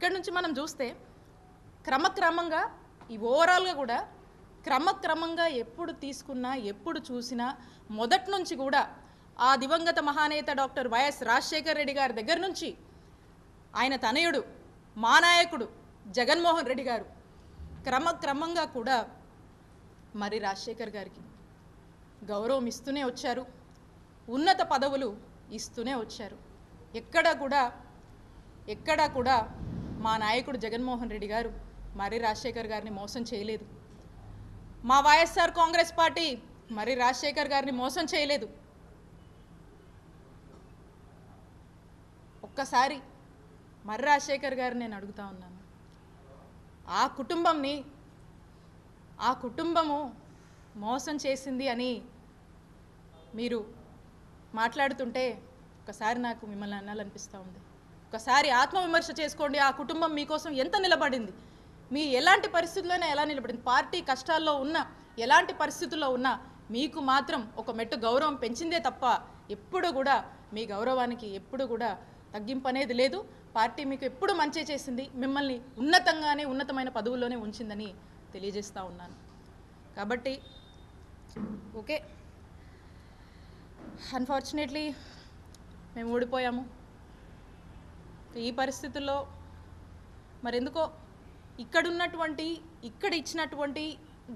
ఇక్కడ నుంచి మనం చూస్తే క్రమక్రమంగా ఈ ఓవరాల్గా కూడా క్రమక్రమంగా ఎప్పుడు తీసుకున్నా ఎప్పుడు చూసినా మొదటి నుంచి కూడా ఆ దివంగత మహానేత డాక్టర్ వైఎస్ రాజశేఖర్ రెడ్డి గారి దగ్గర నుంచి ఆయన తనయుడు మా నాయకుడు జగన్మోహన్ రెడ్డి గారు క్రమక్రమంగా కూడా మరి రాజశేఖర్ గారికి గౌరవం ఇస్తూనే వచ్చారు, ఉన్నత పదవులు ఇస్తూనే వచ్చారు. ఎక్కడా కూడా మా నాయకుడు జగన్మోహన్ రెడ్డి గారు మరి రాజశేఖర్ గారిని మోసం చేయలేదు. మా వైఎస్ఆర్ కాంగ్రెస్ పార్టీ మరి రాజశేఖర్ గారిని మోసం చేయలేదు. ఒక్కసారి మరి రాజశేఖర్ గారిని నేను అడుగుతా ఉన్నాను, ఆ కుటుంబము మోసం చేసింది అని మీరు మాట్లాడుతుంటే ఒకసారి నాకు మిమ్మల్ని అనాలనిపిస్తూ ఉంది. ఒకసారి ఆత్మవిమర్శ చేసుకోండి. ఆ కుటుంబం మీకోసం ఎంత నిలబడింది, మీ ఎలాంటి పరిస్థితుల్లోనే ఎలా నిలబడింది, పార్టీ కష్టాల్లో ఉన్నా ఎలాంటి పరిస్థితుల్లో ఉన్నా మీకు మాత్రం ఒక మెట్టు గౌరవం పెంచిందే తప్ప ఎప్పుడు కూడా మీ గౌరవానికి ఎప్పుడు కూడా తగ్గింపు అనేది లేదు. పార్టీ మీకు ఎప్పుడు మంచి చేసింది, మిమ్మల్ని ఉన్నతమైన పదవుల్లోనే ఉంచిందని తెలియజేస్తూ ఉన్నాను. కాబట్టి ఓకే, అన్ఫార్చునేట్లీ మేము ఓడిపోయాము. ఈ పరిస్థితుల్లో మరెందుకో ఇక్కడ ఇచ్చినటువంటి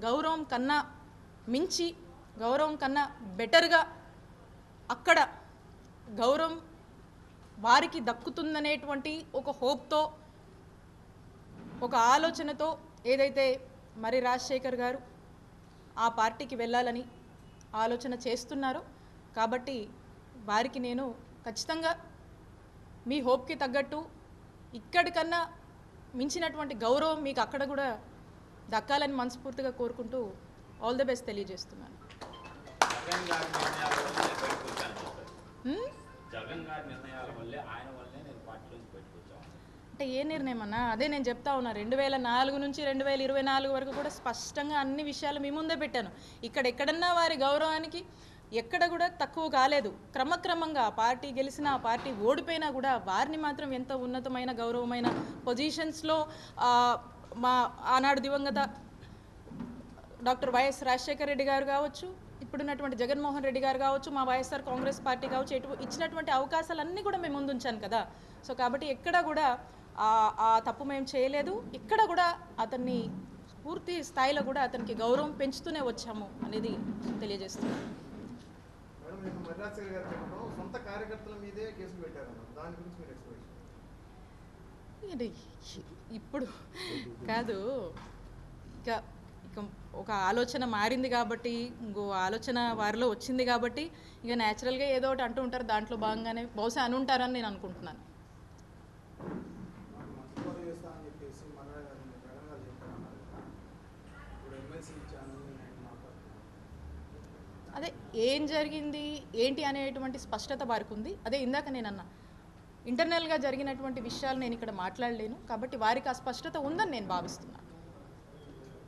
గౌరవం కన్నా మించి, గౌరవం కన్నా బెటర్గా అక్కడ గౌరవం వారికి దక్కుతుందనేటువంటి ఒక హోప్తో, ఒక ఆలోచనతో ఏదైతే మరి రాజశేఖర్ గారు ఆ పార్టీకి వెళ్ళాలని ఆలోచన చేస్తున్నారో, కాబట్టి వారికి నేను ఖచ్చితంగా మీ హోప్కి తగ్గట్టు ఇక్కడికన్నా మించినటువంటి గౌరవం మీకు అక్కడ కూడా దక్కాలని మనస్ఫూర్తిగా కోరుకుంటూ ఆల్ ది బెస్ట్ తెలియజేస్తున్నాను. అంటే ఏ నిర్ణయం అన్నా అదే నేను చెప్తా ఉన్నా. 2004 నుంచి 2024 వరకు కూడా స్పష్టంగా అన్ని విషయాలు మీ ముందే పెట్టాను. ఎక్కడన్నా వారి గౌరవానికి ఎక్కడ కూడా తక్కువ కాలేదు. క్రమక్రమంగా పార్టీ గెలిచినా పార్టీ ఓడిపోయినా కూడా వారిని మాత్రం ఎంత ఉన్నతమైన గౌరవమైన పొజిషన్స్లో మా ఆనాడు దివంగత డాక్టర్ వైఎస్ రాజశేఖర్ రెడ్డి గారు కావచ్చు, ఇప్పుడున్నటువంటి జగన్మోహన్ రెడ్డి గారు కావచ్చు, మా వైఎస్ఆర్ కాంగ్రెస్ పార్టీ కావచ్చు, ఇచ్చినటువంటి అవకాశాలన్నీ కూడా మేము ముందు ఉంచాను కదా. సో కాబట్టి ఎక్కడ కూడా ఆ తప్పు మేము చేయలేదు. ఇక్కడ కూడా అతన్ని పూర్తి స్థాయిలో కూడా అతనికి గౌరవం పెంచుతూనే వచ్చాము అనేది తెలియజేస్తున్నాను. ఇప్పుడు కాదు, ఇక ఒక ఆలోచన మారింది కాబట్టి, ఇంకో ఆలోచన వారిలో వచ్చింది కాబట్టి ఇక న్యాచురల్గా ఏదో ఒకటి అంటూ ఉంటారు. దాంట్లో భాగంగానే బహుశా అనుంటారని నేను అనుకుంటున్నాను. అదే ఏం జరిగింది ఏంటి అనేటువంటి స్పష్టత వారికి ఉంది. అదే ఇందాక నేను అన్నా, ఇంటర్నల్గా జరిగినటువంటి విషయాలు నేను ఇక్కడ మాట్లాడలేను కాబట్టి వారికి ఆ స్పష్టత ఉందని నేను భావిస్తున్నాను.